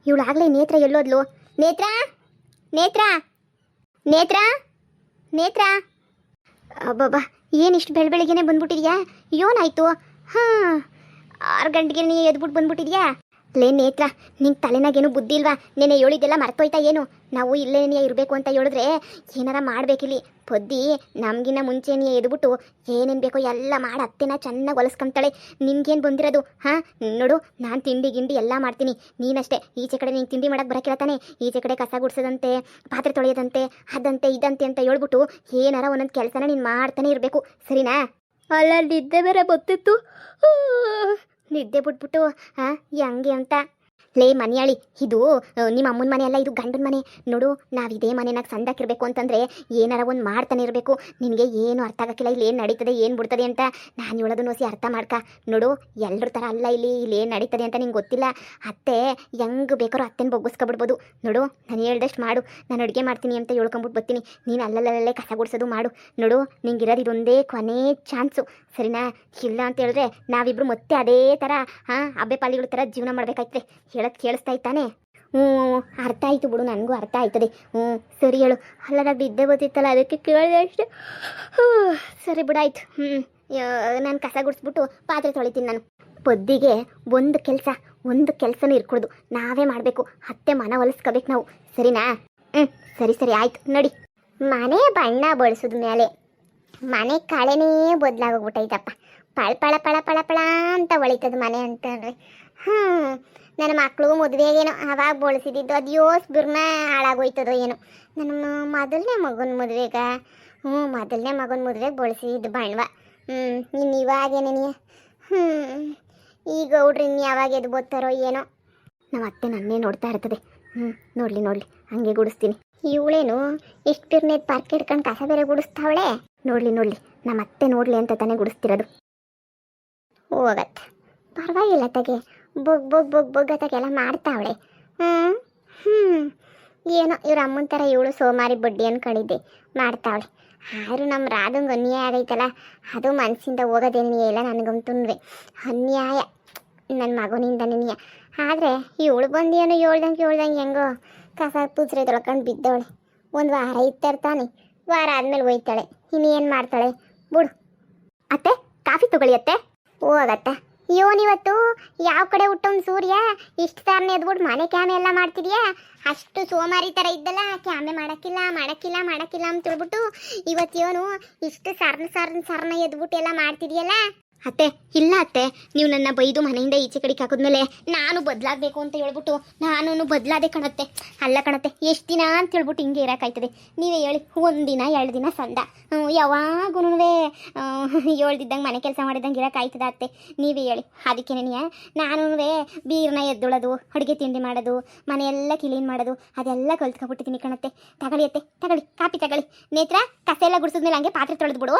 ಇವಳಾಗಲೇ ನೇತ್ರ ಎಲ್ಲೋದ್ಲು? ನೇತ್ರ ನೇತ್ರ ನೇತ್ರ ನೇತ್ರ ಅಬ್ಬಬ್ಬಾ, ಏನಿಷ್ಟು ಬೆಳಬೆಳಿಗ್ಗೆನೆ ಬಂದ್ಬಿಟ್ಟಿದ್ಯಾ? ಏನಾಯ್ತು? ಹಾಂ, 6 ಗಂಟೆಗೆ ನೀ ಎದ್ಬಿಟ್ಟು ಬಂದ್ಬಿಟ್ಟಿದ್ಯಾ? ಲೇ ನೇತ್ರ, ನಿಂಗೆ ತಲೆನಾಗೇನು ಬುದ್ಧಿ ಇಲ್ವಾ? ನೆನೆ ಹೇಳಿದ್ದೆಲ್ಲ ಮರ್ತೋಯ್ತಾ ಏನು? ನಾವು ಇಲ್ಲೇನೇ ಇರಬೇಕು ಅಂತ ಹೇಳಿದ್ರೆ ಏನಾರ ಮಾಡಬೇಕಿಲ್ಲಿ. ಪೊದ್ದಿ ನಮಗಿನ್ನ ಮುಂಚೆನೇ ಎದ್ಬಿಟ್ಟು ಏನೇನು ಬೇಕೋ ಎಲ್ಲ ಮಾಡಿ ಅತ್ತೆನ ಚೆನ್ನಾಗಿ ಹೊಲಸ್ಕೊಂತಾಳೆ. ನಿನ್ಗೇನು ಬಂದಿರೋದು? ಹಾಂ, ನೋಡು, ನಾನು ತಿಂಡಿ ಗಿಂಡಿ ಎಲ್ಲ ಮಾಡ್ತೀನಿ. ನೀನಷ್ಟೇ ಈಚೆ ಕಡೆ ನಿಂಗೆ ತಿಂಡಿ ಮಾಡೋಕ್ಕೆ ಬರೋಕ್ಕಿಲ್ಲ ತಾನೆ. ಈಚೆ ಕಡೆ ಕಸ ಗುಡಿಸೋದಂತೆ, ಪಾತ್ರೆ ತೊಳೆಯೋದಂತೆ, ಅದಂತೆ ಇದಂತೆ ಅಂತ ಹೇಳ್ಬಿಟ್ಟು ಏನಾರ ಒಂದೊಂದು ಕೆಲಸನ ನೀನು ಮಾಡ್ತಾನೆ ಇರಬೇಕು, ಸರಿನಾ? ಅಲ್ಲ, ನಿದ್ದೆ ಬೇರೆ ಗೊತ್ತಿತ್ತು. ನಿದ್ದೆ ಬಿಟ್ಬಿಟ್ಟು ಹಾಂ ಹೆಂಗೆ ಅಂತ. ಲೇ ಮನೆಯಾಳಿ, ಇದು ನಿಮ್ಮ ಅಮ್ಮನ ಮನೆ ಅಲ್ಲ, ಇದು ಗಂಡನ ಮನೆ. ನೋಡು, ನಾವು ಇದೇ ಮನೆನಾಗ ಸಂದಾಕಿರ್ಬೇಕು ಅಂತಂದರೆ ಏನಾರ ಒಂದು ಮಾಡ್ತಾನೆ ಇರಬೇಕು. ನಿನಗೆ ಏನು ಅರ್ಥ ಆಗಕ್ಕಿಲ್ಲ, ಇಲ್ಲಿ ಏನು ನಡೀತದೆ ಏನು ಬಿಡ್ತದೆ ಅಂತ. ನಾನು ಹೇಳೋದು ನೋಸಿ ಅರ್ಥ ಮಾಡ್ಕ. ನೋಡು, ಎಲ್ಲರ ಥರ ಅಲ್ಲ, ಇಲ್ಲಿ ಏನು ನಡೀತದೆ ಅಂತ ನಿಂಗೆ ಗೊತ್ತಿಲ್ಲ. ಅತ್ತೆ ಹೆಂಗೆ ಬೇಕಾದ್ರೂ ಅತ್ತೆನ ಬೊಗ್ಗಿಸ್ಕೊಬಿಡ್ಬೋದು. ನೋಡು, ನಾನು ಹೇಳ್ದಷ್ಟು ಮಾಡು. ನಾನು ಅಡುಗೆ ಮಾಡ್ತೀನಿ ಅಂತ ಹೇಳ್ಕೊಂಬಿಟ್ಟು ಬರ್ತೀನಿ. ನೀನು ಅಲ್ಲಲ್ಲೇ ಕಸ ಗುಡಿಸೋದು ಮಾಡು. ನೋಡು, ನಿಂಗಿರೋದು ಇದೊಂದೇ ಕೊನೆ ಚಾನ್ಸು, ಸರಿನಾ? ಇಲ್ಲ ಅಂತ ಹೇಳಿದ್ರೆ ನಾವಿಬ್ರು ಮತ್ತೆ ಅದೇ ಥರ ಅಬ್ಬೆ ಪಾಲಿಗಳ ಥರ ಜೀವನ ಮಾಡಬೇಕಾಯ್ತದೆ. ಹೇಳೋದು ಕೇಳಿಸ್ತಾ ಇತ್ತಾನೆ? ಹ್ಞೂ, ಅರ್ಥ ಆಯಿತು ಬಿಡು, ನನಗೂ ಅರ್ಥ ಆಯ್ತದೆ. ಹ್ಞೂ ಸರಿ ಹೇಳು. ಅಲ್ಲ, నాకు ನಿದ್ದೆ ಗೊತ್ತಿತ್ತಲ್ಲ, ಅದಕ್ಕೆ ಕೇಳಿದೆ ಅಷ್ಟೇ. ಸರಿ ಬಿಡಾಯ್ತು. ನಾನು ಕಸ ಗುಡಿಸ್ಬಿಟ್ಟು ಪಾತ್ರೆ ತೊಳಿತೀನಿ. ನಾನು ಪೊದ್ದಿಗೆ ಒಂದು ಕೆಲಸನೂ ಇರ್ಕೊಡ್ದು, ನಾವೇ ಮಾಡಬೇಕು. ಅತ್ತೆ ಮನ ಹೊಲಿಸ್ಕೋಬೇಕು ನಾವು, ಸರಿನಾ? ಸರಿ ಆಯ್ತು. ನಡಿ. ಮನೆ ಬಣ್ಣ ಬಳಸಿದ ಮೇಲೆ ಮನೆ ಕಳೆನೇ ಬದಲಾಗೋಗ್ಬಿಟ್ಟೈತಪ್ಪ. ಪಳ ಪಳ ಪಳ ಪಳ ಅಂತ ಹೊಳಿತದ ಮನೆ ಅಂತಂದ್ರೆ. ನನ್ನ ಮಕ್ಕಳು ಮದುವೆಗೇನೋ ಅವಾಗ ಬಳಸಿದ್ದು ಅದು ಯೋಸ್ ಬಿರ್ನ ಹಾಳಾಗೋಯ್ತದೋ ಏನೋ. ನನ್ನ ಮೊದಲನೇ ಮಗನ ಮದುವೆಗೆ ಮೊದಲನೇ ಮಗನ ಮದುವೆಗೆ ಬಳಸಿದ್ದು ಬಣ್ಣವ. ಇನ್ನು ಇವಾಗೇನೇ ಈಗ ಗೌಡ್ರಿ ಇನ್ನು ಯಾವಾಗ ಎದ್ದು ಬೋತಾರೋ ಏನೋ. ನಮ್ಮ ಅತ್ತೆ ನನ್ನೇ ನೋಡ್ತಾ ಇರ್ತದೆ. ನೋಡ್ಲಿ ಹಂಗೆ ಗುಡಿಸ್ತೀನಿ. ಇವಳೇನು ಇಷ್ಟು ಬಿರ್ನೇದು ಪಾರ್ಕ್ ಹಿಡ್ಕೊಂಡು ಕಸ ಬೇರೆ ಗುಡಿಸ್ತಾವಳೆ. ನೋಡ್ಲಿ ನಮ್ಮ ಅತ್ತೆ ನೋಡ್ಲಿ ಅಂತ ತಾನೇ ಗುಡಿಸ್ತಿರೋದು. ಹೋಗತ್ತೆ, ಪರವಾಗಿಲ್ಲ ತಗೆ. ಬೊಗ್ ಅತ್ತಾಗೆಲ್ಲ ಮಾಡ್ತಾವಳೆ. ಏನೋ ಇವ್ರ ಅಮ್ಮನ ಥರ ಇವಳು ಸೋಮಾರಿ ಬಡ್ಡಿ ಅನ್ಕೊಂಡಿದ್ದೆ, ಮಾಡ್ತಾವಳೆ. ಆದರೂ ನಮ್ಮ ರಾಧಂಗೆ ಅನ್ಯಾಯ ಆಗೈತಲ್ಲ, ಅದು ಮನಸ್ಸಿಂದ ಹೋಗೋದೇನೇ ಇಲ್ಲ ನನಗಂತುನ್ವೆ. ಅನ್ಯಾಯ ನನ್ನ ಮಗನಿಂದನೇ. ಆದರೆ ಇವಳು ಬಂದು ಏನೋ ಹೇಳ್ದಂಗೆ ಹೆಂಗೋ ಕಸ ಪೂಜ್ರೆ ತೊಳ್ಕೊಂಡು ಬಿದ್ದವಳೆ. ಒಂದು ವಾರ ಇರ್ತಾನೆ, ವಾರ ಆದಮೇಲೆ ಹೋಯ್ತಾಳೆ. ಇನ್ನೇನು ಮಾಡ್ತಾಳೆ ಬಿಡು. ಅತ್ತೆ, ಕಾಫಿ ತಗೊಳ್ಳಿ ಅತ್ತೆ. ಹೋಗತ್ತ. ಇವತ್ತು ಯಾವ ಕಡೆ ಹುಟ್ಟೊಂದು ಸೂರ್ಯ ಇಷ್ಟು ಸಾರನೇ ಎದ್ಬಿಟ್ಟು ಮನೆ ಕ್ಯಾಮೆ ಎಲ್ಲ ಮಾಡ್ತಿದ್ಯಾ? ಅಷ್ಟು ಸೋಮಾರಿ ಥರ ಇದ್ದಲ್ಲ, ಕ್ಯಾಮೆ ಮಾಡಕ್ಕಿಲ್ಲ ಅಂತ ಹೇಳ್ಬಿಟ್ಟು ಇವತ್ತೇನು ಇಷ್ಟು ಸರ್ನ ಎದ್ಬಿಟ್ಟು ಎಲ್ಲ ಮಾಡ್ತಿದ್ಯಲ್ಲ? ಅತ್ತೆ, ಇಲ್ಲ ಅತ್ತೆ, ನೀವು ನನ್ನ ಬೈದು ಮನೆಯಿಂದ ಈಚೆ ಕಡೆಗೆ ಹಾಕಿದ್ಮೇಲೆ ನಾನು ಬದಲಾಗಬೇಕು ಅಂತ ಹೇಳ್ಬಿಟ್ಟು ನಾನು ಬದಲಾದೆ ಕಣತ್ತೆ. ಅಲ್ಲ ಕಣತ್ತೆ, ಎಷ್ಟು ದಿನ ಅಂತ ಹೇಳ್ಬಿಟ್ಟು ಹಿಂಗೆ ಇರೋಕ್ಕಾಯ್ತದೆ? ನೀವೇ ಹೇಳಿ. 1 ದಿನ 2 ದಿನ ಸಂದ, ಯಾವಾಗೂ ಹೇಳ್ದಿದ್ದಂಗೆ ಮನೆ ಕೆಲಸ ಮಾಡಿದಂಗೆ ಇರೋಕ್ಕಾಯ್ತದ ಅತ್ತೆ? ನೀವೇ ಹೇಳಿ. ಅದಕ್ಕೇನೆ ನಾನು ಬೀರನ್ನ ಎದ್ದೊಳೋದು, ಅಡುಗೆ ತಿಂಡಿ ಮಾಡೋದು, ಮನೆಯೆಲ್ಲ ಕ್ಲೀನ್ ಮಾಡೋದು ಅದೆಲ್ಲ ಕಲ್ತ್ಕೊಬಿಟ್ಟಿದ್ದೀನಿ ಕಣತ್ತೆ. ತಗೊಳ್ಳಿ ಅತ್ತೆ, ತಗೊಳ್ಳಿ ಕಾಪಿ ತಗೊಳ್ಳಿ. ನೇತ್ರ, ಕಸ ಎಲ್ಲ ಗುಡಿಸಿದ್ಮೇಲೆ ಹಂಗೆ ಪಾತ್ರೆ ತೊಳೆದು ಬಿಡು.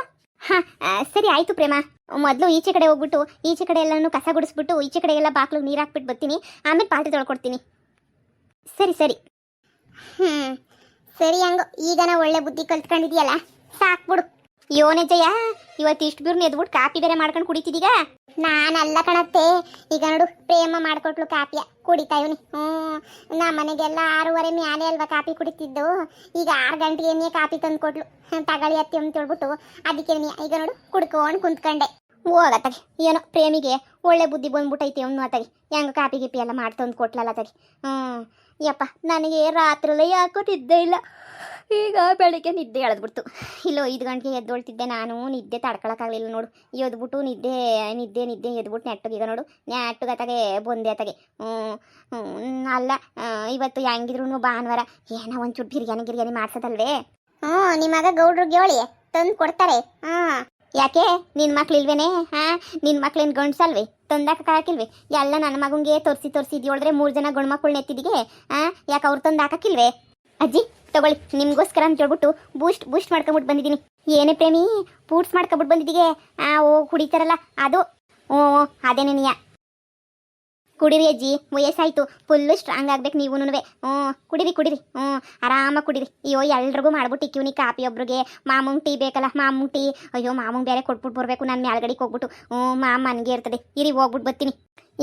ಸರಿ ಆಯಿತು ಪ್ರೇಮ. ಮೊದಲು ಈಚೆ ಕಡೆ ಹೋಗ್ಬಿಟ್ಟು ಈಚೆ ಕಡೆ ಎಲ್ಲನೂ ಕಸ ಗುಡಿಸ್ಬಿಟ್ಟು ಈಚೆ ಕಡೆಗೆಲ್ಲ ಬಾಕ್ಲು ನೀರು ಹಾಕ್ಬಿಟ್ಟು ಬರ್ತೀನಿ, ಆಮೇಲೆ ಪಾತ್ರೆ ತೊಳ್ಕೊಡ್ತೀನಿ. ಸರಿ ಸರಿ ಹಂಗೋ. ಈಗ ನಾವು ಒಳ್ಳೆ ಬುದ್ಧಿ ಕಲ್ತ್ಕೊಂಡಿದ್ಯಲ್ಲ, ಸಾಕ್ಬಿಡು. ಯೋನೆಜಯ್ಯ, ಇವತ್ತು ಇಷ್ಟು ಬಿರ್ನ ಎದ್ಬಿಟ್ಟು ಕಾಪಿ ಬೇರೆ ಮಾಡ್ಕೊಂಡು ಕುಡಿತಿದ್ದೀಗ? ನಾನಲ್ಲ ಕಣತ್ತೆ, ಈಗ ನೋಡು ಪ್ರೇಮ ಮಾಡ್ಕೊಟ್ಲು ಕಾಪಿಯ ಕುಡಿತಾ ಇವನಿ. ನಮ್ಮ ಮನೆಗೆಲ್ಲ 6:30 ಮ್ಯಾಲೆ ಅಲ್ವಾ ಕಾಪಿ ಕುಡಿತಿದ್ದು. ಈಗ 6 ಗಂಟೆಗೆ ಕಾಪಿ ತಂದು ಕೊಟ್ಲು. ತಗೊಳ್ಳಿ ಅತ್ತಿ ಅಂತ ಹೇಳ್ಬಿಟ್ಟು ಅದಕ್ಕೆ ಈಗ ನೋಡು ಕುಡ್ಕೊಂಡು ಕುಂತ್ಕೊಂಡೆ. ಹೋಗತ್ತಾಗೆ, ಏನೋ ಪ್ರೇಮಿಗೆ ಒಳ್ಳೆ ಬುದ್ಧಿ ಬಂದ್ಬಿಟ್ಟೈತಿ ಅವನು ಅತ್ತಾಗೆ. ಹೆಂಗೆ ಕಾಪಿ ಗಿಪಿ ಎಲ್ಲ ಮಾಡಿ ತಂದು ಕೊಟ್ಲಲ್ಲ ಅತ್ತಾಗೆ. ಯಪ್ಪ, ನನಗೆ ರಾತ್ರಿಯಲ್ಲೇ ಯಾಕೋ ನಿದ್ದೆ ಇಲ್ಲ. ಈಗ ಬೆಳಿಗ್ಗೆ ನಿದ್ದೆ ಎಳೆದ್ಬಿಡ್ತು. ಇಲ್ಲೋ 5 ಗಂಟೆಗೆ ಎದ್ದೊಳ್ತಿದ್ದೆ ನಾನು. ನಿದ್ದೆ ತಡ್ಕೊಳಕ್ಕಾಗಲಿಲ್ಲ ನೋಡು. ಎದ್ಬಿಟ್ಟು ನಿದ್ದೆ ಎದ್ಬಿಟ್ಟು ನೆಟ್ಟಗೆ ಈಗ ನೋಡು ನೆಟ್ಟಗತ್ತಾಗೆ ಬಂದೆ ಅತ್ತಾಗೆ. ಅಲ್ಲ, ಇವತ್ತು ಹೆಂಗಿದ್ರು ಭಾನುವಾರ ಏನೋ ಒಂಚೂರು ಬಿರಿಯಾನಿ ಮಾಡ್ಸೋದಲ್ವೇ? ನಿಮ್ಮ ಮಗ ಗೌಡ್ರಿಗೆ ಹೇಳಿ ತಂದು ಕೊಡ್ತಾರೆ. ಯಾಕೆ ನಿನ್ನ ಮಕ್ಳಿಲ್ವೇನೆ? ನಿನ್ನ ಮಕ್ಳೇನು ಗಂಡ್ಸಲ್ವೇ? ತಂದಾಕಿಲ್ವೇ? ಎಲ್ಲ ನನ್ನ ಮಗಂಗೆ ತೋರಿಸಿ ಇದ್ಯೋಳಿದ್ರೆ 3 ಜನ ಗಂಡು ಮಕ್ಕಳು ನೆತ್ತಿದಿಗೆ. ಯಾಕೆ ಅವ್ರು ತಂದು ಹಾಕಕ್ಕಿಲ್ವೇ? ಅಜ್ಜಿ ತಗೊಳ್ಳಿ, ನಿಮಗೋಸ್ಕರ ಅಂತ ಹೇಳ್ಬಿಟ್ಟು ಬೂಸ್ಟ್ ಮಾಡ್ಕೊಂಬಿಟ್ಟು ಬಂದಿದ್ದೀನಿ. ಏನೇ ಪ್ರೇಮಿ, ಬೂಟ್ಸ್ ಮಾಡ್ಕೊಂಬಿಟ್ಟು ಬಂದಿದ್ದೀಗೆ? ಕುಡಿತಾರಲ್ಲ ಅದು. ಅದೇನೇ ನೀಯ ಕುಡಿರಿ ಅಜ್ಜಿ, ವಯಸ್ಸಾಯಿತು, ಫುಲ್ಲು ಸ್ಟ್ರಾಂಗ್ ಆಗ್ಬೇಕು ನೀವುನುವೆ. ಕುಡಿರಿ. ಆರಾಮಾಗಿ ಕುಡಿರಿ. ಅಯ್ಯೋ, ಎಲ್ರಿಗೂ ಮಾಡ್ಬಿಟ್ಟು ಇಕ್ಕಿವ್ನಿ ಕಾಪಿ. ಒಬ್ರಿಗೆ ಮಾಮೂಂಗ್ ಟೀ ಬೇಕಲ್ಲ, ಮಾಮೂಂಗ್ ಟೀ. ಅಯ್ಯೋ, ಮಾಮೂಂಗ್ ಬೇರೆ ಕೊಟ್ಬಿಟ್ಟು ಬರಬೇಕು ನಾನು ಮ್ಯಾಲ್ಗಡಿಗೆ ಹೋಗ್ಬಿಟ್ಟು. ಮಾಮ ನನಗೆ ಇರ್ತದೆ. ಇರಿ ಹೋಗ್ಬಿಟ್ಟು ಬರ್ತೀನಿ.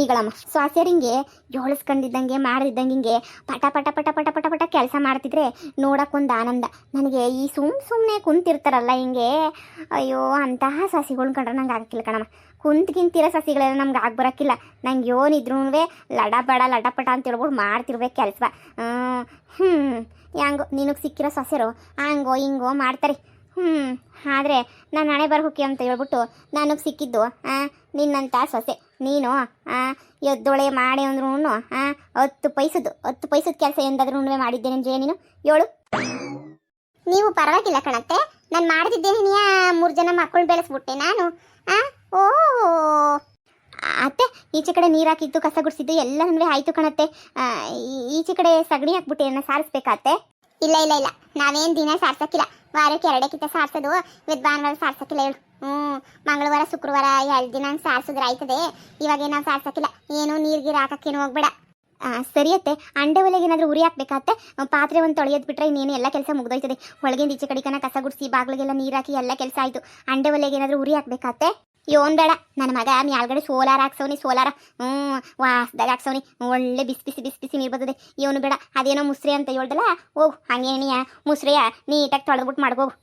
ಈಗಳಮ್ಮ ಸ್ವಾಸ್ಯರಿಂಗೆ ಜೋಳಿಸ್ಕೊಂಡಿದ್ದಂಗೆ ಮಾಡಿದ್ದಂಗೆ ಹಿಂಗೆ ಪಟ ಪಟ ಪಟ ಪಟ ಪಟ ಪಟ ಕೆಲಸ ಮಾಡ್ತಿದ್ರೆ ನೋಡೋಕ್ಕೊಂದು ಆನಂದ. ನನಗೆ ಈ ಸುಮ್ಮನೆ ಕುಂತಿರ್ತಾರಲ್ಲ ಹಿಂಗೆ, ಅಯ್ಯೋ ಅಂತಹ ಸಸಿಗಳ್ನ ಕಂಡ್ರೆ ನಂಗೆ ಆಗಕ್ಕಿಲ್ಲ ಕಣಮ್ಮ. ಕುಂತ್ಗಿಂತಿರೋ ಸಸಿಗಳೆಲ್ಲ ನಮ್ಗೆ ಬರೋಕ್ಕಿಲ್ಲ. ನಂಗೆ ಏನಿದ್ರೂ ಲಡಪಟ ಅಂತ ಹೇಳ್ಬಿಟ್ಟು ಮಾಡ್ತಿರ್ಬೇಕು ಕೆಲಸ. ಹೆಂಗೋ ನಿನಗೆ ಸಿಕ್ಕಿರೋ ಸಸ್ಯರು ಹಂಗೋ ಹಿಂಗೋ ಮಾಡ್ತಾರೆ. ಆದರೆ ನಾನು ಹಣೆ ಬರಹೋಕಿ ಅಂತ ಹೇಳ್ಬಿಟ್ಟು ನನಗೆ ಸಿಕ್ಕಿದ್ದು ನಿನ್ನಂಥ ಸೊಸೆ. ನೀನು ಎದ್ದೊಳೆ ಮಾಡಿ ಅಂದ್ರೂ 10 ಪೈಸದ ಕೆಲಸ ಎಂದಾದ್ರೂ ಮಾಡಿದ್ದೇನೆ ಜಯ ನೀನು ಹೇಳು. ನೀವು ಪರವಾಗಿಲ್ಲ ಕಣತ್ತೆ, ನಾನು ಮಾಡ್ತಿದ್ದೇನೆ. ನೀ 3 ಜನ ಮಕ್ಕಳು ಬೆಳೆಸ್ಬಿಟ್ಟೆ ನಾನು. ಓ ಅತ್ತೆ, ಈಚೆ ಕಡೆ ನೀರು ಹಾಕಿದ್ದು ಕಸ ಗುಡಿಸಿದ್ದು ಎಲ್ಲನೂ ಆಯಿತು ಕಣತ್ತೆ. ಈಚೆ ಕಡೆ ಸಗಣಿ ಹಾಕ್ಬಿಟ್ಟು ಏನನ್ನ ಸಾರಿಸ್ಬೇಕಾತ್ತೆ? ಇಲ್ಲ ನಾವೇನು ದಿನ ಸಾರ್ಸಕ್ಕಿಲ್ಲ, ವಾರಕ್ಕೆ 2 ಕಿತ್ತ ಸಾರ್ಸೋದು. ಭಾನುವಾರ ಸಾರ್ಸಕ್ಕಿಲ್ಲ ಹೇಳು. ಮಂಗಳವಾರ ಶುಕ್ರವಾರ 2 ದಿನ ಸಾರ್ಸಿದ್ರೆ ಆಯ್ತದೆ. ಇವಾಗ ನಾವು ಸಾರ್ಸಕ್ಕಿಲ್ಲ. ಏನು ನೀರ್ಗೀರು ಹಾಕಕ್ಕೇನು ಹೋಗ್ಬೇಡ. ಸರಿಯತ್ತೆ. ಅಂಡೆ ಒಲೆಗೆ ಏನಾದರೂ ಉರಿ ಹಾಕ್ಬೇಕಾತ್ತೆ. ಪಾತ್ರೆ ಒಂದು ತೊಳೆಯೋದು ಬಿಟ್ಟರೆ ಇನ್ನೇನು ಎಲ್ಲ ಕೆಲಸ ಮುಗ್ದೋಯ್ತದೆ. ಒಳಗಿಂದ ಈಚೆ ಕಡೆಕನ ಕಸ ಗುಡಿಸಿ ಬಾಗಿಲಿಗೆಲ್ಲ ನೀರು ಹಾಕಿ ಎಲ್ಲ ಕೆಲಸ ಆಯಿತು. ಅಂಡೆ ಒಲೆಗೆ ಏನಾದರೂ ಉರಿ ಹಾಕ್ಬೇಕಾತ್ತೆ? ಯೋನ್ ಬೇಡ, ನನ್ನ ಮಗ ಮ್ಯಾಲ್ಗಡೆ ಸೋಲಾರ್ ಹಾಕ್ಸವ್ನಿ. ಸೋಲಾರ ವಾಸದಾಗ ಹಾಕ್ಸವ್ನಿ. ಒಳ್ಳೆ ಬಿಸಿ ನೀರು ಬರ್ತದೆ. ಇವನು ಬೇಡ, ಅದೇನೋ ಮುಸ್ರೆ ಅಂತ ಹೇಳ್ದಲ್ಲ, ಹೋಗು ಹಂಗೇನಿಯ ಮುಸ್ರೆಯ ನೀಟಾಗಿ ತೊಳೆದ್ಬಿಟ್ಟು ಮಾಡ್ಕೋಗು.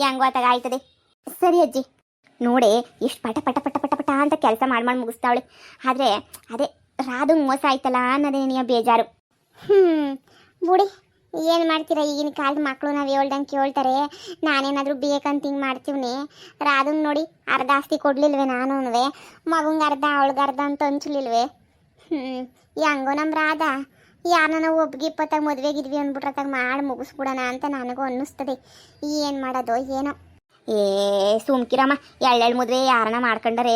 ಹೆಂಗೋ ಆತಾಗ ಆಯ್ತದೆ. ಸರಿ ಅಜ್ಜಿ. ನೋಡಿ ಎಷ್ಟು ಪಟ ಪಟ ಪಟ ಪಟ ಪಟ ಅಂತ ಕೆಲಸ ಮಾಡಿ ಮುಗಿಸ್ತಾವಳೆ. ಆದರೆ ಅದೇ ರಾಧಂಗೆ ಮೋಸ ಆಯ್ತಲ್ಲ ಅನ್ನೋದೇ ನೀ ಬೇಜಾರು. ಬುಡಿ ಏನು ಮಾಡ್ತೀರಾ, ಈಗಿನ ಕಾಲದ ಮಕ್ಕಳು ನಾವು ಹೇಳ್ದಂಗೆ ಕೇಳ್ತಾರೆ. ನಾನೇನಾದರೂ ಬೇಕಂತ ಹಿಂಗೆ ಮಾಡ್ತೀವಿ. ರಾಧಂಗೆ ನೋಡಿ ಅರ್ಧ ಆಸ್ತಿ ಕೊಡ್ಲಿಲ್ವೇ ನಾನು, ಮಗಂಗೆ ಅರ್ಧ ಅವಳಿಗೆ ಅರ್ಧ ಅಂತ ಹಂಚ್ಲಿಲ್ವೇ. ಹೆಂಗೋ ನಮ್ಮ ರಾಧ ಯಾರನ್ನ ಒಬ್ಗಿಪ್ಪತ್ತಾಗ ಮದುವೆಗಿದ್ವಿ ಅಂದ್ಬಿಟ್ರತ್ತಾಗ ಮಾಡಿ ಮುಗಿಸ್ಬಿಡೋಣ ಅಂತ ನನಗೂ ಅನ್ನಿಸ್ತದೆ. ಏನು ಮಾಡೋದು ಏನೋ. ಸುಮ್ಕಿರಮ್ಮ, 2 ಮದುವೆ ಯಾರನ್ನ ಮಾಡ್ಕೊಂಡರೆ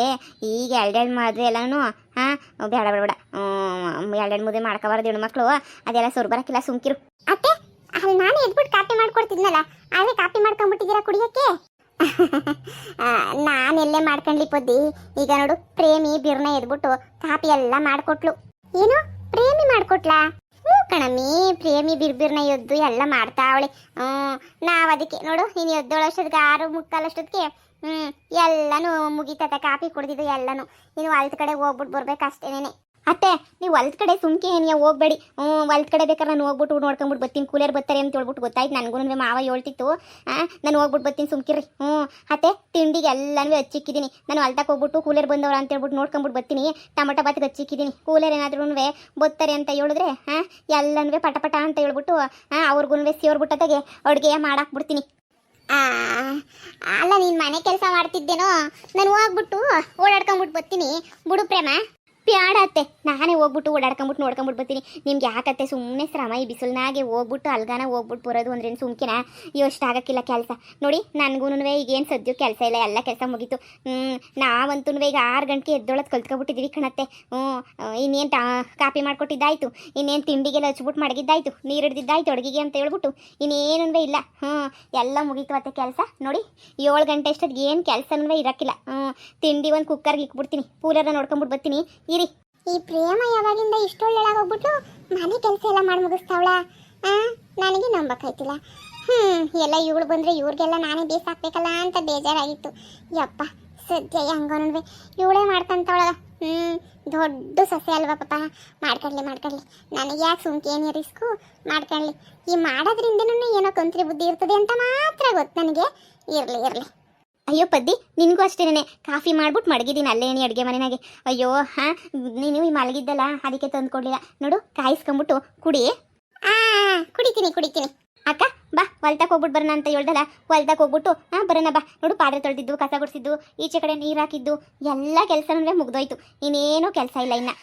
ಈಗ 2 ಮದುವೆ ಎಲ್ಲನೂ ಬೇಡ 2 ಮದುವೆ ಮಾಡ್ಕೋಬಾರ್ದು ಹೆಣ್ಮಕ್ಳು. ಅದೆಲ್ಲ ಸೊರ್ ಬರಕ್ಕಿಲ್ಲ, ಸುಮ್ಕಿರು. ಅತ್ತೆ, ಅಲ್ಲಿ ನಾನು ಎದ್ಬಿಟ್ಟು ಕಾಪಿ ಮಾಡ್ಕೊಡ್ತಿದ್ನಲ್ಲ, ಅದೇ ಕಾಪಿ ಮಾಡ್ಕೊಂಡ್ಬಿಟ್ಟಿದ್ದೀರಾ ಕುಡಿಯೋಕ್ಕೆ? ನಾನೆಲ್ಲೇ ಮಾಡ್ಕೊಂಡ್ಲಿ ಪೊದ್ದಿ. ಈಗ ನೋಡು, ಪ್ರೇಮಿ ಬಿರ್ನ ಎದ್ಬಿಟ್ಟು ಕಾಪಿ ಎಲ್ಲ ಮಾಡಿಕೊಟ್ಲು. ಏನು ಪ್ರೇಮಿ ಮಾಡಿಕೊಟ್ಲಾ? ಕಣಮ್ಮಿ, ಪ್ರೇಮಿ ಬಿರ್ನ ಎದ್ದು ಎಲ್ಲ ಮಾಡ್ತಾ ಅವಳೆ. ನಾವು ಅದಕ್ಕೆ ನೋಡು, ನೀನು ಎದ್ದೋಳಷ್ಟೊತ್ತಿಗೆ 6:45 ಎಲ್ಲನೂ ಮುಗಿತತೆ. ಕಾಪಿ ಕುಡ್ದಿದ್ದು ಎಲ್ಲನೂ. ನೀನು ಹೊಲ್ದ ಕಡೆ ಹೋಗ್ಬಿಟ್ಟು ಬರ್ಬೇಕಷ್ಟೇನೆ. ಅತ್ತೆ, ನೀವು ಹೊಲ್ದ ಕಡೆ ಸುಮ್ಕೆ ಏನಿಯ ಹೋಗ್ಬೇಡಿ. ಹೊಲ್ದ ಕಡೆ ಬೇಕಾದ್ರೆ ನಾನು ಹೋಗ್ಬಿಟ್ಟು ನೋಡ್ಕೊಂಬಿಟ್ಟು ಬರ್ತೀನಿ. ಕೂಲರ್ ಬರ್ತಾರೆ ಅಂತ ಹೇಳ್ಬಿಟ್ಟು ಗೊತ್ತಾಯ್ತು ನನಗೂ. ಮಾವ ಹೇಳ್ತಿತ್ತು, ನಾನು ಹೋಗ್ಬಿಟ್ಟು ಬರ್ತೀನಿ ಸುಮ್ಕಿರ್ರಿ. ಅತ್ತೆ, ತಿಂಡಿಗೆ ಎಲ್ಲನೂ ಹಚ್ಚಿಕ್ಕಿದ್ದೀನಿ. ನಾನು ಹೊಲ್ದಾಗ ಹೋಗ್ಬಿಟ್ಟು ಕೂಲರ್ ಬಂದವ್ರ ಅಂತ ಹೇಳ್ಬಿಟ್ಟು ನೋಡ್ಕೊಂಬಿಟ್ಟು ಬರ್ತೀನಿ. ಟೊಮಟೊ ಬಾತಿಗೆ ಹಚ್ಚಿಕ್ಕಿದ್ದೀನಿ. ಕೂಲರ್ ಏನಾದ್ರೂ ಬರ್ತಾರೆ ಅಂತ ಹೇಳಿದ್ರೆ ಎಲ್ಲನೂ ಪಟ ಪಟ ಅಂತ ಹೇಳ್ಬಿಟ್ಟು ಅವ್ರಿಗೂ ಸೇರ್ಬಿಟ್ಟದಾಗೆ ಅಡುಗೆ ಮಾಡಾಕ್ಬಿಡ್ತೀನಿ. ಅಲ್ಲ, ನೀನು ಮನೆ ಕೆಲಸ ಮಾಡ್ತಿದ್ದೇನೋ, ನಾನು ಹೋಗ್ಬಿಟ್ಟು ಓಡಾಡ್ಕೊಂಬಿಟ್ಟು ಬರ್ತೀನಿ. ಬಿಡು ಪ್ರೇಮ. ಬ್ಯಾಡ ಅತ್ತೆ, ನಾನೇ ಹೋಗ್ಬಿಟ್ಟು ಓಡಾಡ್ಕೊಂಬಿಟ್ಟು ನೋಡ್ಕೊಂಬಿಟ್ಟು ಬರ್ತೀನಿ. ನಿಮ್ಗೆ ಯಾಕತ್ತೆ ಸುಮ್ಮನೆ ಶ್ರಮ? ಈ ಬಿಸಿಲ್ನಾಗೆ ಹೋಗ್ಬಿಟ್ಟು ಅಲ್ಗಾನ ಹೋಗ್ಬಿಟ್ಟು ಬರೋದು ಅಂದ್ರೇನು ಸುಮ್ಕಿನ? ಎಷ್ಟು ಆಗಕ್ಕಿಲ್ಲ ಕೆಲಸ. ನೋಡಿ ನನಗೂ ಈಗೇನು ಸದ್ಯ ಕೆಲಸ ಇಲ್ಲ, ಎಲ್ಲ ಕೆಲಸ ಮುಗೀತು. ನಾವಂತೂ ಈಗ 6 ಗಂಟೆಗೆ ಎದ್ದೊಳದು ಕಲ್ತ್ಕೊಬಿಟ್ಟಿದ್ದೀವಿ ಕಣತ್ತೆ. ಇನ್ನೇನು ಕಾಪಿ ಮಾಡಿಕೊಟ್ಟಿದ್ದಾಯ್ತು, ಇನ್ನೇನು ತಿಂಡಿಗೆಲ್ಲ ಹಚ್ಬಿಟ್ಟು ಮಡಗಿದ್ದಾಯ್ತು, ನೀರು ಹಿಡ್ದಿದ್ದಾಯ್ತು ಅಡುಗೆಗೆ ಅಂತ ಹೇಳ್ಬಿಟ್ಟು ಇನ್ನೇನೂ ಇಲ್ಲ. ಎಲ್ಲ ಮುಗೀತು ಅತ್ತೆ ಕೆಲಸ. ನೋಡಿ 7 ಗಂಟೆ ಅಷ್ಟೊತ್ತಿಗೆ ಏನು ಕೆಲಸನೂ ಇರೋಕ್ಕಿಲ್ಲ. ತಿಂಡಿ ಒಂದು ಕುಕ್ಕರ್ಗೆ ಇಕ್ಬಿಡ್ತೀನಿ, ಕೂಲರ್ನ ನೋಡ್ಕೊಂಬಿಟ್ಟು ಬರ್ತೀನಿ. ಈ ಪ್ರೇಮ ಯಾವಾಗಿಂದ ಇಷ್ಟೊಳ್ಳೆಳಾಗೋಗ್ಬಿಟ್ಟು ಮನೆ ಕೆಲಸ ಎಲ್ಲ ಮಾಡಿ ಮುಗಿಸ್ತಾವಳ? ನನಗೆ ನಂಬಕ್ಕಾಯ್ತಿಲ್ಲ. ಎಲ್ಲ ಇವಳು ಬಂದರೆ ಇವ್ರಿಗೆಲ್ಲ ನಾನೇ ಬೇಸಾಕ್ಬೇಕಲ್ಲ ಅಂತ ಬೇಜಾರಾಗಿತ್ತು. ಯಪ್ಪ, ಸದ್ಯ ಹೆಂಗೋನಲ್ವೇ ಇವಳೇ ಮಾಡ್ಕೊಂತವಳಗ. ದೊಡ್ಡ ಸಸ್ಯ ಅಲ್ವಾ ಪಾಪ. ಮಾಡ್ಕೊಳ್ಳಿ ನನಗೆ ಯಾಕೆ ಸುಮ್ಕೆ ಏನು ರಿಸ್ಕು, ಮಾಡ್ಕೊಳ್ಳಿ. ಈ ಮಾಡೋದ್ರಿಂದನೂ ಏನೋ ಕಂತ್ರಿ ಬುದ್ಧಿ ಇರ್ತದೆ ಅಂತ ಮಾತ್ರ ಗೊತ್ತು ನನಗೆ. ಇರಲಿ. ಅಯ್ಯೋ ಪದ್ದಿ, ನಿನಗೂ ಅಷ್ಟೇನೆ ಕಾಫಿ ಮಾಡ್ಬಿಟ್ಟು ಮಡಗಿದ್ದೀನಿ ಅಲ್ಲೇನಿ ಅಡುಗೆ ಮನೆಯಾಗೆ. ಅಯ್ಯೋ ನೀನು ಈ ಮಲಗಿದ್ದಲ್ಲ ಅದಕ್ಕೆ ತಂದು ಕೊಡಲಿಲ್ಲ. ನೋಡು, ಕಾಯಿಸ್ಕೊಂಬಿಟ್ಟು ಕುಡಿ. ಕುಡಿತೀನಿ. ಅಕ್ಕ ಬಾ, ಹೊಲ್ದಾಗ ಹೋಗ್ಬಿಟ್ಟು ಬರೋಣ ಅಂತ ಹೇಳ್ದಲ್ಲ, ಹೊಲ್ದಾಗ ಹೋಗ್ಬಿಟ್ಟು ಬರೋಣ ಬಾ. ನೋಡು, ಪಾತ್ರೆ ತೊಳೆದಿದ್ದು, ಕಸ ಗುಡಿಸಿದ್ದು, ಈಚೆ ಕಡೆ ನೀರು ಹಾಕಿದ್ದು ಎಲ್ಲ ಕೆಲಸನೂ ಮುಗ್ದೋಯ್ತು. ಇನ್ನೇನೂ ಕೆಲಸ ಇಲ್ಲ ಇನ್ನು.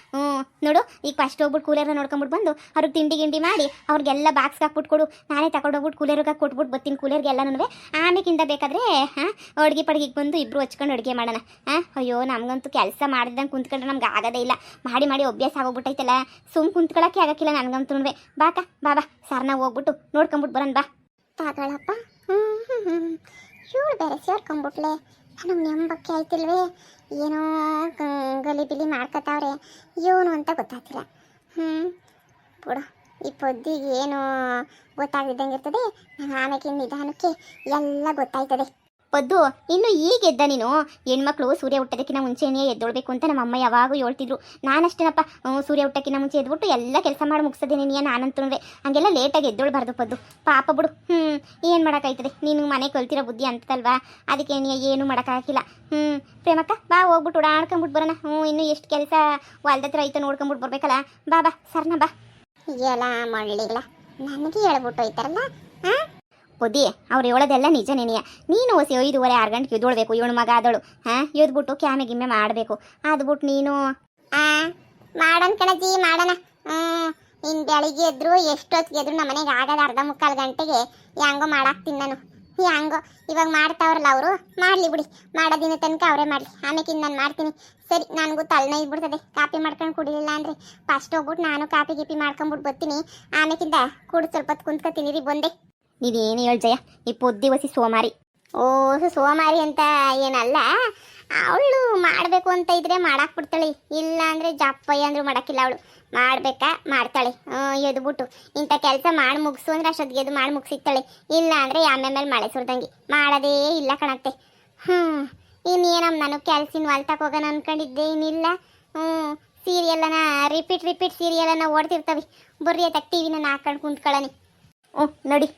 ನೋಡು, ಈಗ ಫಸ್ಟ್ ಹೋಗ್ಬಿಟ್ಟು ಕೂಲರ್ನ ನೋಡ್ಕೊಂಬಿಟ್ಟು ಬಂದು ಅವ್ರಿಗೆ ತಿಂಡಿ ಗಿಂಡಿ ಮಾಡಿ ಅವ್ರಿಗೆಲ್ಲ ಬಾಕ್ಸ್ಗೆ ಹಾಕ್ಬಿಟ್ಟು ಕೊಡು. ನಾನೇ ತಗೊಂಡೋಗ್ಬಿಟ್ಟು ಕೂಲರ್ಗೆ ಕೊಟ್ಬಿಟ್ಟು ಬರ್ತೀನಿ. ಕೂಲರ್ಗೆ ಎಲ್ಲನೂ ಆಮೇಕಿಂದ ಬೇಕಾದರೆ ಅಡುಗೆ ಪಡ್ಗಿಗೆ ಬಂದು ಇಬ್ಬರು ಹಚ್ಕೊಂಡು ಅಡುಗೆ ಮಾಡೋಣ. ಅಯ್ಯೋ, ನಮಗಂತೂ ಕೆಲಸ ಮಾಡಿದಂಗೆ ಕುಂತ್ಕೊಂಡ್ರೆ ನಮ್ಗೆ ಆಗೋದೇ ಇಲ್ಲ. ಮಾಡಿ ಅಭ್ಯಾಸ ಆಗೋಗ್ಬಿಟ್ಟೈತಲ್ಲ, ಸುಮ್ ಕುಂತ್ಕೊಳ್ಳೋಕ್ಕೆ ಆಗಕ್ಕಿಲ್ಲ ನನಗಂತೂ. ಬಾಕ ಬಾಬಾ ಸರ್ನ ಹೋಗ್ಬಿಟ್ಟು ನೋಡ್ಕೊಂಬಿಟ್ಟು ಬರೋಣ ಬಾ. ಪಾಗಳಪ್ಪ, ಇವಳು ಬೇರೆ ಸೇರ್ಕೊಂಡ್ಬಿಟ್ಲೆ. ನನಗೆ ನೆಂಬಕ್ಕೆ ಆಯ್ತಿಲ್ವೇ? ಏನೋ ಗಲಿಬಿಲಿ ಮಾಡ್ಕೊತಾವ್ರೆ ಇವನು ಅಂತ ಗೊತ್ತಾಗ್ತಿಲ್ಲ. ಬಿಡು, ಈ ಪೊದ್ದಿಗೆ ಏನು ಗೊತ್ತಾಗಿದ್ದಂಗೆ ಇರ್ತದೆ. ನಾನು ಆಮೇಲೆ ನಿಧಾನಕ್ಕೆ ಎಲ್ಲ ಗೊತ್ತಾಯ್ತದೆ. ಪದ್ದು ಇನ್ನು ಈಗ ಎದ್ದ ನೀನು? ಹೆಣ್ಮಕ್ಳು ಸೂರ್ಯ ಹುಟ್ಟೋದಕ್ಕಿಂತ ಮುಂಚೆನೇ ಎದ್ದೊಳ್ಬೇಕು ಅಂತ ನಮ್ಮ ಅಮ್ಮ ಯಾವಾಗೂ ಹೇಳ್ತಿದ್ರು. ನಾನಷ್ಟೇನಪ್ಪ, ಸೂರ್ಯ ಹುಟ್ಟೋಕ್ಕಿಂತ ಮುಂಚೆ ಎದ್ಬಿಟ್ಟು ಎಲ್ಲ ಕೆಲಸ ಮಾಡಿ ಮುಗಿಸೋದೇ ನೀನು ನಾನಂತಂದ್ರೆ ಹಂಗೆಲ್ಲ ಲೇಟಾಗಿ ಎದ್ದೊಳ್ಬಾರ್ದು ಪದ್ದು. ಪಾಪ ಬಿಡು. ಏನು ಮಾಡೋಕ್ಕಾಯ್ತದೆ, ನೀನು ಮನೆ ಕಲ್ತಿರೋ ಬುದ್ಧಿ ಅಂತಲ್ವಾ, ಅದಕ್ಕೆ ನೀ ಏನು ಮಾಡೋಕ್ಕಾಗಿಲ್ಲ. ಪ್ರೇಮಕ್ಕ ಬಾ, ಹೋಗ್ಬಿಟ್ಟು ಓಡಾಡ್ಕೊಂಬಿಟ್ಟು ಬರೋಣ. ಇನ್ನೂ ಎಷ್ಟು ಕೆಲಸ ಹೊಲ್ದತ್ರ ಐತೆ ನೋಡ್ಕೊಂಬಿಟ್ಟು ಬರ್ಬೇಕಲ್ಲ. ಬಾ ಬಾ ಸರ್ನ ಬಾ. ಎಲ್ಲ ಮಳ್ಳಿಲ್ಲ, ನನಗೆ ಹೇಳ್ಬಿಟ್ಟು ಹೋಯ್ತಾರಲ್ಲ. ಬುದ್ಧಿ ಅವ್ರು ಹೇಳೋದೆಲ್ಲ ನಿಜ ನೆನೆಯ. ನೀನು ಹೊಸಿ 5:30-6 ಗಂಟೆಗೆ ಎದ್ದೊಳ್ಬೇಕು. ಇವಳು ಮಗ ಆದಳು ಎದ್ಬಿಟ್ಟು ಕ್ಯಾಮೆ ಗಿಮ್ಮೆ ಮಾಡಬೇಕು. ಅದ್ಬಿಟ್ಟು ನೀನು ಮಾಡೋಣ ಕಣಜಿ, ಮಾಡೋಣ. ಇನ್ನು ಬೆಳಿಗ್ಗೆ ಎದ್ರು ಎಷ್ಟೊತ್ತಿಗೆ ಎದ್ರು ನಮ್ಮ ಮನೆಗೆ ಆಗೋದು 1/2-3 ಗಂಟೆಗೆ ಹೆಂಗೋ ಮಾಡಾಕ್ತೀನಿ ನಾನು. ಹೆಂಗೋ ಇವಾಗ ಮಾಡ್ತಾವ್ರಲ್ಲ ಅವರು, ಮಾಡಲಿ ಬಿಡಿ. ಮಾಡೋದಿನ ತನಕ ಅವರೇ ಮಾಡಲಿ, ಆಮೇಕಿಂದ ನಾನು ಮಾಡ್ತೀನಿ. ಸರಿ, ನನಗೂ ತಲೆನೋವು ಇದ್ಬಿಡ್ತದೆ ಕಾಪಿ ಮಾಡ್ಕೊಂಡು ಕುಡಿಲಿಲ್ಲ ಅಂದರೆ. ಫಸ್ಟ್ ಹೋಗ್ಬಿಟ್ಟು ನಾನು ಕಾಪಿ ಗಿಪಿ ಮಾಡ್ಕೊಂಬಿಟ್ಟು ಬರ್ತೀನಿ. ಆಮೇಕಿಂದ ಕುಡಿದು ಸ್ವಲ್ಪ ಹೊತ್ತು ಕುಂತ್ಕೊತೀನಿ ರೀ, ಬಂದೆ. ನೀವೇನು ಹೇಳಿ ಜಯ, ಈ ಪೊದ್ದಿ ವಸಿ ಸೋಮಾರಿ. ಸೋಮಾರಿ ಅಂತ ಏನಲ್ಲ, ಅವಳು ಮಾಡಬೇಕು ಅಂತ ಇದ್ರೆ ಮಾಡಾಕ್ಬಿಡ್ತಾಳೆ. ಇಲ್ಲ ಅಂದರೆ ಜಪ್ಪಯ್ಯ ಅಂದರೂ ಮಾಡೋಕ್ಕಿಲ್ಲ. ಅವಳು ಮಾಡ್ಬೇಕಾ ಮಾಡ್ತಾಳೆ. ಎದ್ಬಿಟ್ಟು ಇಂಥ ಕೆಲಸ ಮಾಡಿ ಮುಗಿಸು ಅಂದರೆ ಅಷ್ಟೊತ್ತಿಗೆ ಎದ್ದು ಮಾಡಿ ಮುಗಿಸಿರ್ತಾಳೆ. ಇಲ್ಲ ಅಂದರೆ ಆಮೇಲೆ ಮಳೆ ಸುರಿದಂಗೆ ಮಾಡೋದೇ ಇಲ್ಲ ಕಣತ್ತೆ. ಇನ್ನೇನಮ್ಮ, ನಾನು ಕೆಲ್ಸಿನ ಹೊಲ್ತಕ್ಕೆ ಹೋಗೋಣ ಅಂದ್ಕೊಂಡಿದ್ದೆ, ಇನ್ನಿಲ್ಲ. ಸೀರಿಯಲ್ಲನ ರಿಪೀಟ್ ಸೀರಿಯಲನ್ನು ಓಡ್ತಿರ್ತವೆ. ಬರ್ರಿ ತಕ್ಕ ಟಿ ವಿನ ಹಾಕೊಂಡು ಕುಂತ್ಕೊಳ್ಳಿ. ನಡಿ.